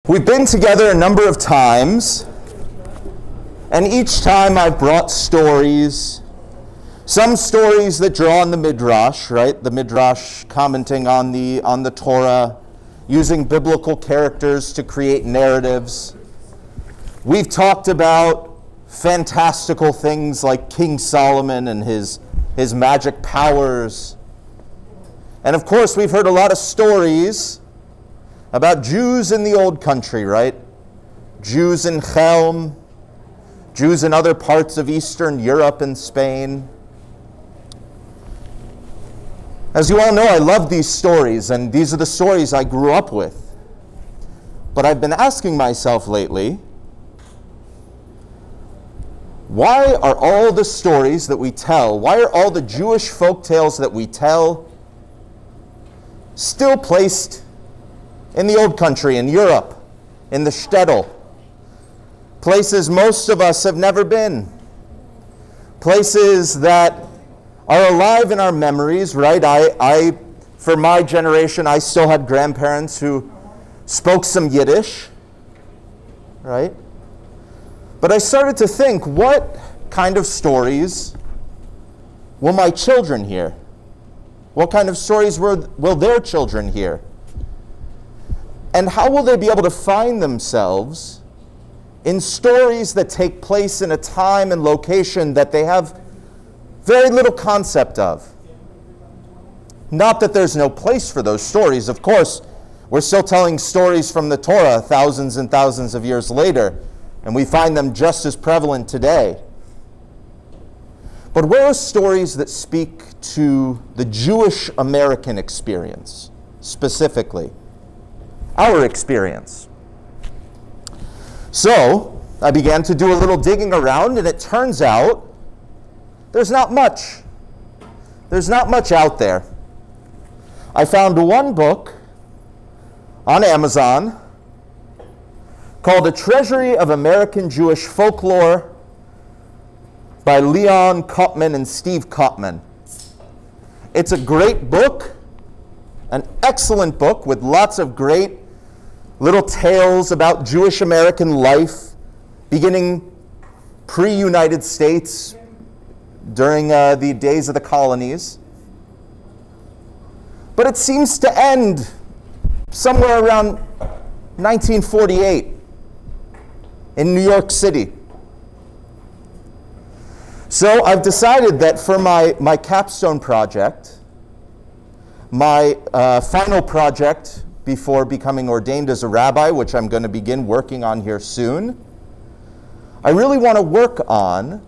We've been together a number of times, and each time I've brought stories, some stories that draw on the Midrash, right? The Midrash commenting on the Torah, using biblical characters to create narratives. We've talked about fantastical things like King Solomon and his magic powers. And of course, we've heard a lot of stories about Jews in the old country, right? Jews in Chelm, Jews in other parts of Eastern Europe and Spain. As you all know, I love these stories, and these are the stories I grew up with. But I've been asking myself lately, why are all the stories that we tell, why are all the Jewish folk tales that we tell still placed in the old country, in Europe, in the shtetl, places most of us have never been, places that are alive in our memories, right? For my generation, I still had grandparents who spoke some Yiddish, right? But I started to think, what kind of stories will my children hear? What kind of stories will their children hear? And how will they be able to find themselves in stories that take place in a time and location that they have very little concept of? Not that there's no place for those stories. Of course, we're still telling stories from the Torah thousands and thousands of years later, and we find them just as prevalent today. But where are stories that speak to the Jewish American experience, specifically? Our experience. So I began to do a little digging around, and it turns out there's not much. There's not much out there. I found one book on Amazon called A Treasury of American Jewish Folklore by Leon Cotman and Steve Cotman. It's a great book, an excellent book with lots of great little tales about Jewish American life, beginning pre-United States, during the days of the colonies. But it seems to end somewhere around 1948 in New York City. So I've decided that for my capstone project, my final project before becoming ordained as a rabbi, which I'm going to begin working on here soon, I really want to work on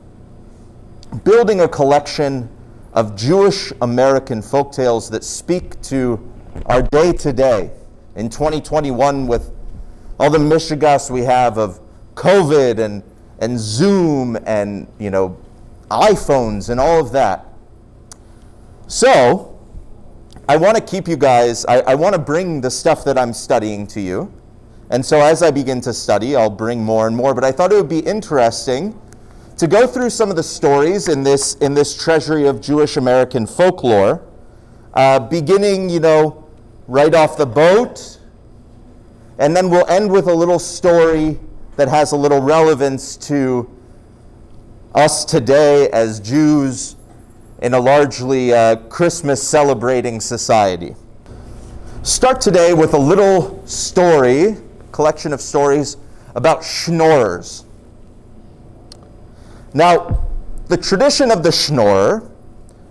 building a collection of Jewish American folktales that speak to our day today in 2021, with all the mishigas we have of COVID and Zoom and iPhones and all of that. So I want to keep you guys, I want to bring the stuff that I'm studying to you. And so as I begin to study, I'll bring more and more. But I thought it would be interesting to go through some of the stories in this treasury of Jewish American folklore, beginning, right off the boat. And then we'll end with a little story that has a little relevance to us today as Jews in a largely Christmas celebrating society. Start today with a little story, collection of stories about schnorrers. Now, the tradition of the schnorrer,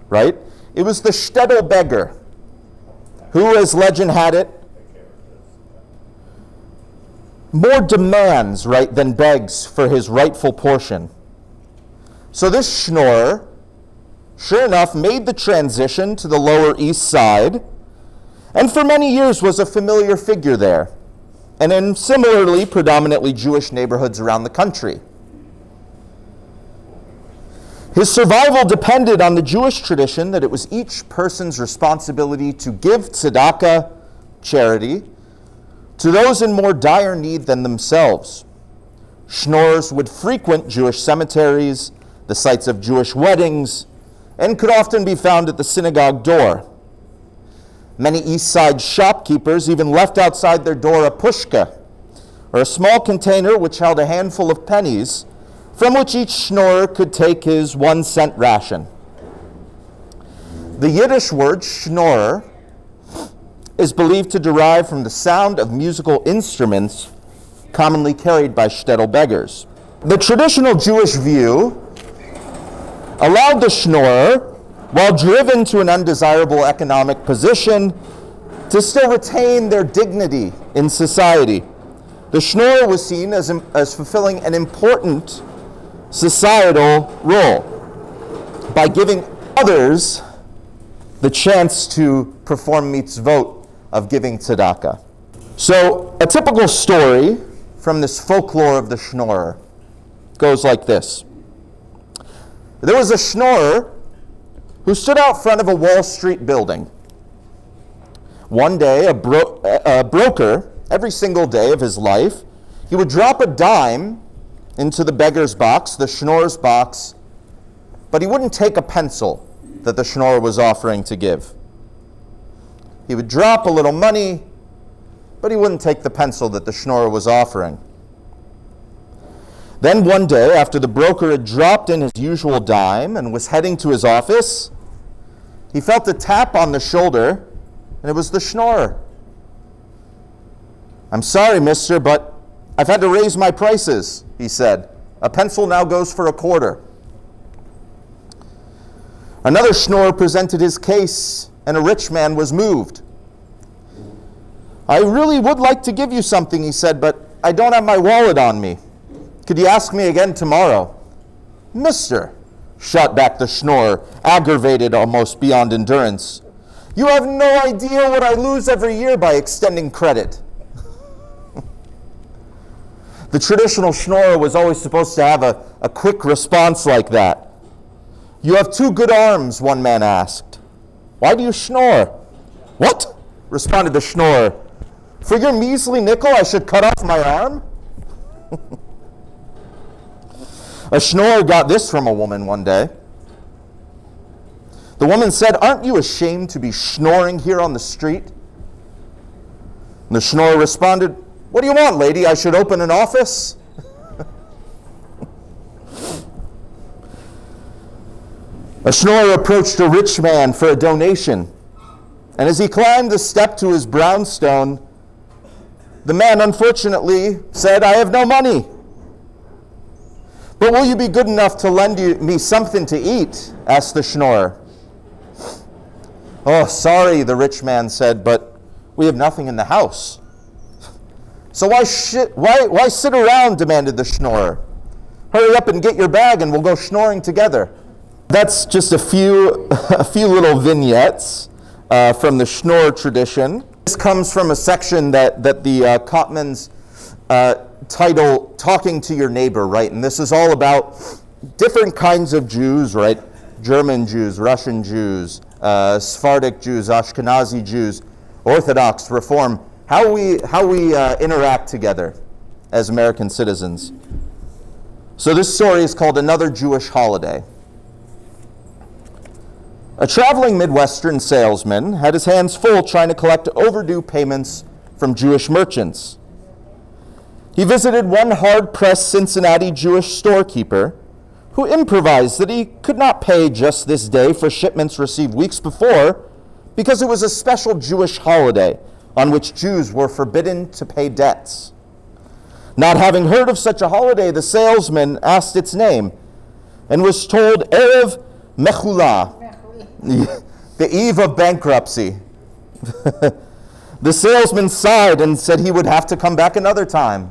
right, it was the shtetl beggar who, as legend had it, more demands, right, than begs for his rightful portion. So this schnorrer, sure enough, made the transition to the Lower East Side, and for many years was a familiar figure there, and in similarly predominantly Jewish neighborhoods around the country. His survival depended on the Jewish tradition that it was each person's responsibility to give tzedakah, charity, to those in more dire need than themselves. Schnorrers would frequent Jewish cemeteries, the sites of Jewish weddings, and could often be found at the synagogue door. Many East Side shopkeepers even left outside their door a pushka, or a small container which held a handful of pennies, from which each schnorrer could take his 1 cent ration. The Yiddish word schnorrer is believed to derive from the sound of musical instruments commonly carried by shtetl beggars. The traditional Jewish view allowed the schnorrer, while driven to an undesirable economic position, to still retain their dignity in society. The schnorrer was seen as fulfilling an important societal role by giving others the chance to perform mitzvot of giving tzedakah. So a typical story from this folklore of the schnorrer goes like this. There was a schnorrer who stood out front of a Wall Street building. One day, a broker, every single day of his life, he would drop a dime into the beggar's box, the schnorrer's box, but he wouldn't take a pencil that the schnorrer was offering to give. He would drop a little money, but he wouldn't take the pencil that the schnorrer was offering. Then one day, after the broker had dropped in his usual dime and was heading to his office, he felt a tap on the shoulder, and it was the schnorrer. "I'm sorry, mister, but I've had to raise my prices," he said. "A pencil now goes for a quarter." Another schnorrer presented his case, and a rich man was moved. "I really would like to give you something," he said, "but I don't have my wallet on me. Could you ask me again tomorrow?" "Mister," shot back the schnorrer, aggravated almost beyond endurance, "you have no idea what I lose every year by extending credit." The traditional schnorrer was always supposed to have a quick response like that. "You have 2 good arms," one man asked. "Why do you snore?" "What?" responded the schnorrer. "For your measly nickel, I should cut off my arm?" A schnorrer got this from a woman one day. The woman said, "Aren't you ashamed to be schnoring here on the street?" And the schnorrer responded, "What do you want, lady? I should open an office?" A schnorrer approached a rich man for a donation, and as he climbed the step to his brownstone, the man unfortunately said, "I have no money." "But will you be good enough to lend me something to eat?" asked the schnorrer. "Oh, sorry," the rich man said, "but we have nothing in the house." "So why sit around?" demanded the schnorrer. "Hurry up and get your bag and we'll go schnoring together." That's just a few little vignettes from the schnorr tradition. This comes from a section that the Cotman's title, Talking to Your Neighbor, right? And this is all about different kinds of Jews, right? German Jews, Russian Jews, Sephardic Jews, Ashkenazi Jews, Orthodox, Reform, how we interact together as American citizens. So this story is called Another Jewish Holiday. A traveling Midwestern salesman had his hands full trying to collect overdue payments from Jewish merchants. He visited one hard-pressed Cincinnati Jewish storekeeper who improvised that he could not pay just this day for shipments received weeks before because it was a special Jewish holiday on which Jews were forbidden to pay debts. Not having heard of such a holiday, the salesman asked its name and was told Erev Mechulah, the eve of bankruptcy. The salesman sighed and said he would have to come back another time.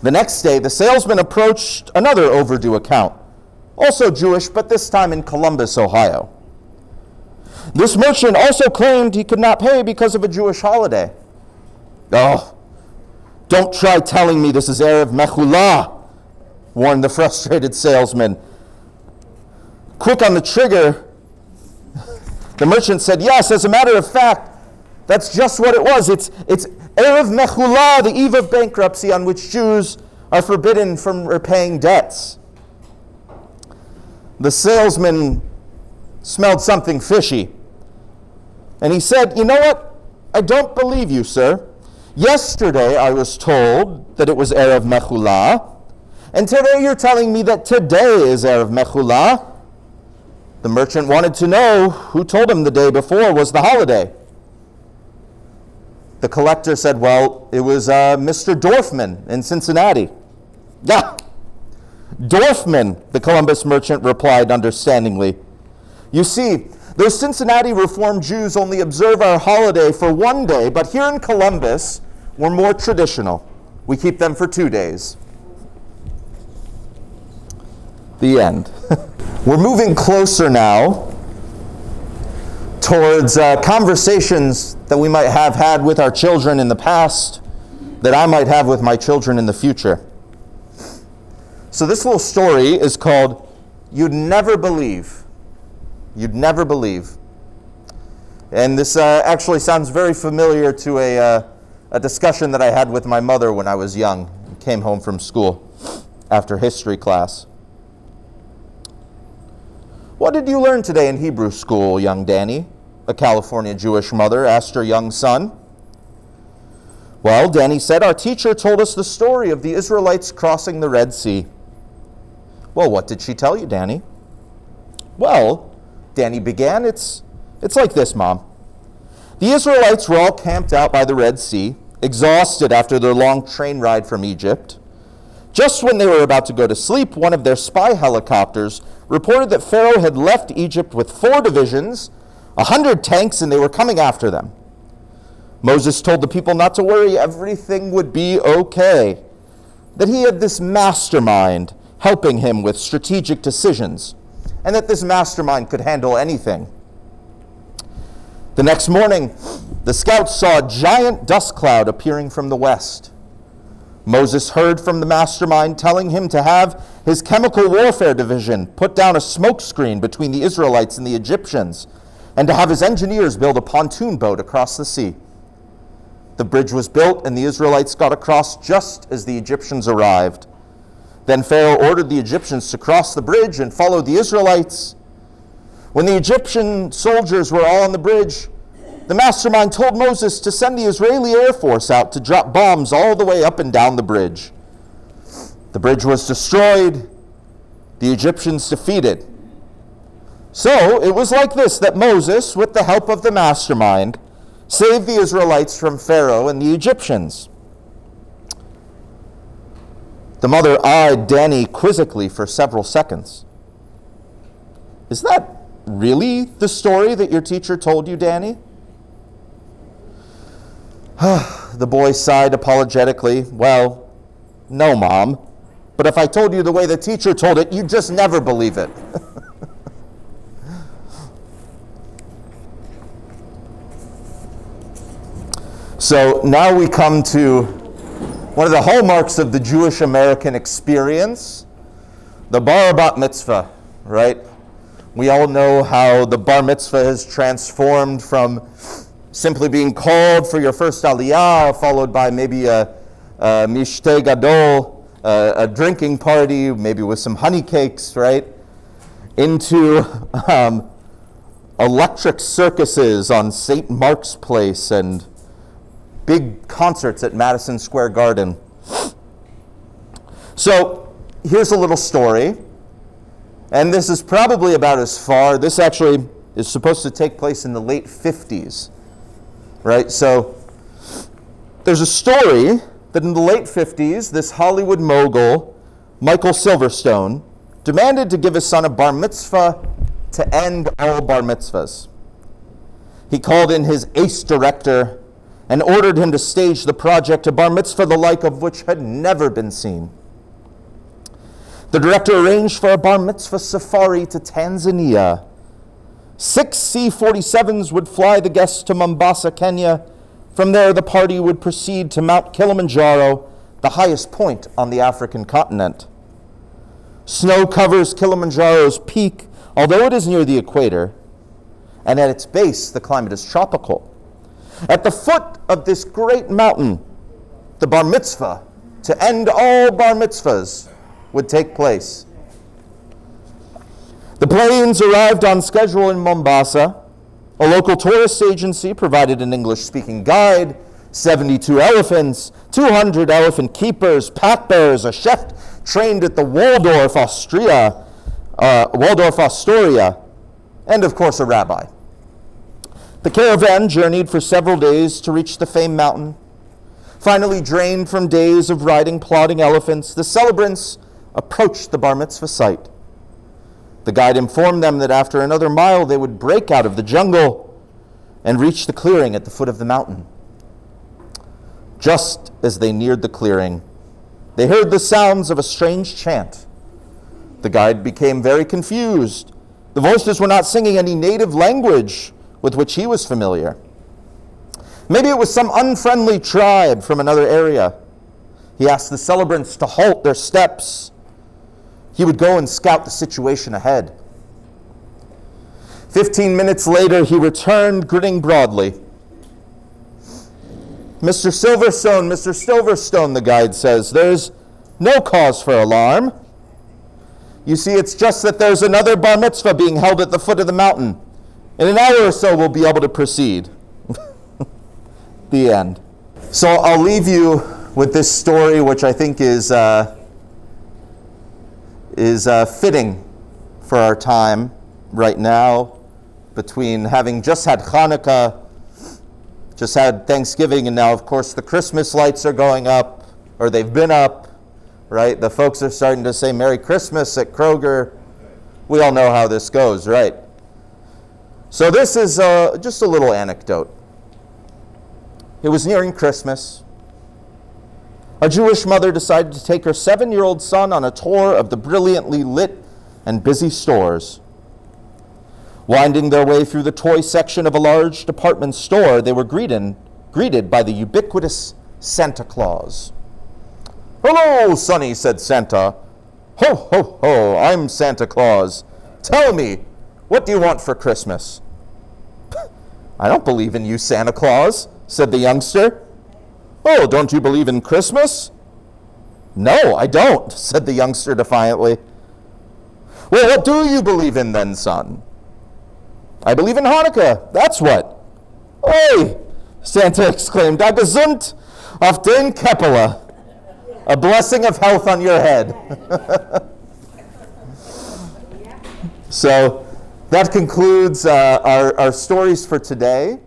The next day, the salesman approached another overdue account, also Jewish, but this time in Columbus, Ohio. This merchant also claimed he could not pay because of a Jewish holiday. "Oh, don't try telling me this is Erev Mechulah," warned the frustrated salesman. Quick on the trigger, the merchant said, "Yes, as a matter of fact, that's just what it was. It's Erev Mechulah, the eve of bankruptcy on which Jews are forbidden from repaying debts." The salesman smelled something fishy, and he said, "You know what? I don't believe you, sir. Yesterday I was told that it was Erev Mechulah, and today you're telling me that today is Erev Mechulah. The merchant wanted to know who told him the day before was the holiday. The collector said, well, it was Mr. Dorfman in Cincinnati. Yeah, Dorfman, the Columbus merchant replied understandingly. You see, those Cincinnati Reformed Jews only observe our holiday for one day, but here in Columbus, we're more traditional. We keep them for 2 days. The end. We're moving closer now towards conversations that we might have had with our children in the past, that I might have with my children in the future. So this little story is called You'd Never Believe. You'd Never Believe. And this actually sounds very familiar to a discussion that I had with my mother when I was young. I came home from school after history class. What did you learn today in Hebrew school, young Danny? A California Jewish mother asked her young son. Well, Danny said, our teacher told us the story of the Israelites crossing the Red Sea. Well, what did she tell you, Danny? Well, Danny began, it's like this, Mom. The Israelites were all camped out by the Red Sea, exhausted after their long train ride from Egypt. Just when they were about to go to sleep, one of their spy helicopters reported that Pharaoh had left Egypt with 4 divisions, 100 tanks, and they were coming after them. Moses told the people not to worry, everything would be okay, that he had this mastermind helping him with strategic decisions, and that this mastermind could handle anything. The next morning, the scouts saw a giant dust cloud appearing from the west. Moses heard from the mastermind telling him to have his chemical warfare division put down a smoke screen between the Israelites and the Egyptians, and to have his engineers build a pontoon boat across the sea. The bridge was built, and the Israelites got across just as the Egyptians arrived. Then Pharaoh ordered the Egyptians to cross the bridge and follow the Israelites. When the Egyptian soldiers were all on the bridge, the mastermind told Moses to send the Israeli Air Force out to drop bombs all the way up and down the bridge. The bridge was destroyed, the Egyptians defeated. So it was like this that Moses, with the help of the mastermind, saved the Israelites from Pharaoh and the Egyptians. The mother eyed Danny quizzically for several seconds. Is that really the story that your teacher told you, Danny? The boy sighed apologetically. Well, no, Mom. But if I told you the way the teacher told it, you'd just never believe it. So now we come to one of the hallmarks of the Jewish American experience, the bar bat mitzvah, right? We all know how the bar mitzvah has transformed from simply being called for your first aliyah, followed by maybe a mishteh gadol, a drinking party, maybe with some honey cakes, right? Into electric circuses on St. Mark's Place and big concerts at Madison Square Garden. So here's a little story, and this is probably about as far. This actually is supposed to take place in the late 50s, right? So there's a story that in the late 50s, this Hollywood mogul, Michael Silverstone, demanded to give his son a bar mitzvah to end all bar mitzvahs. He called in his ace director and ordered him to stage the project, a bar mitzvah the like of which had never been seen. The director arranged for a bar mitzvah safari to Tanzania. 6 C-47s would fly the guests to Mombasa, Kenya. From there, the party would proceed to Mount Kilimanjaro, the highest point on the African continent. Snow covers Kilimanjaro's peak, although it is near the equator, and at its base, the climate is tropical. At the foot of this great mountain, the bar mitzvah, to end all bar mitzvahs, would take place. The planes arrived on schedule in Mombasa. A local tourist agency provided an English-speaking guide 72 elephants, 200 elephant keepers, pack bearers, a chef trained at the Waldorf Astoria, and of course a rabbi. The caravan journeyed for several days to reach the famed mountain. Finally drained from days of riding plodding elephants, the celebrants approached the bar mitzvah site. The guide informed them that after another mile they would break out of the jungle and reach the clearing at the foot of the mountain. Just as they neared the clearing, they heard the sounds of a strange chant. The guide became very confused. The voices were not singing any native language with which he was familiar. Maybe it was some unfriendly tribe from another area. He asked the celebrants to halt their steps. He would go and scout the situation ahead. 15 minutes later, he returned, grinning broadly. Mr. Silverstone, the guide says, there's no cause for alarm. You see, it's just that there's another bar mitzvah being held at the foot of the mountain. In an hour or so, we'll be able to proceed. The end. So I'll leave you with this story, which I think is fitting for our time right now, between having just had Hanukkah, just had Thanksgiving, and now, of course, the Christmas lights are going up, or they've been up, right? The folks are starting to say Merry Christmas at Kroger. We all know how this goes, right? So this is just a little anecdote. It was nearing Christmas. A Jewish mother decided to take her 7-year-old son on a tour of the brilliantly lit and busy stores. Winding their way through the toy section of a large department store, they were greeted by the ubiquitous Santa Claus. "Hello, Sonny," said Santa. "Ho, ho, ho, I'm Santa Claus. Tell me, what do you want for Christmas?" "I don't believe in you, Santa Claus," said the youngster. "Oh, don't you believe in Christmas?" "No, I don't," said the youngster defiantly. "Well, what do you believe in then, son?" "I believe in Hanukkah, that's what." "Oi!" Santa exclaimed, "A gesund auf den Keppele." A blessing of health on your head. So that concludes our stories for today.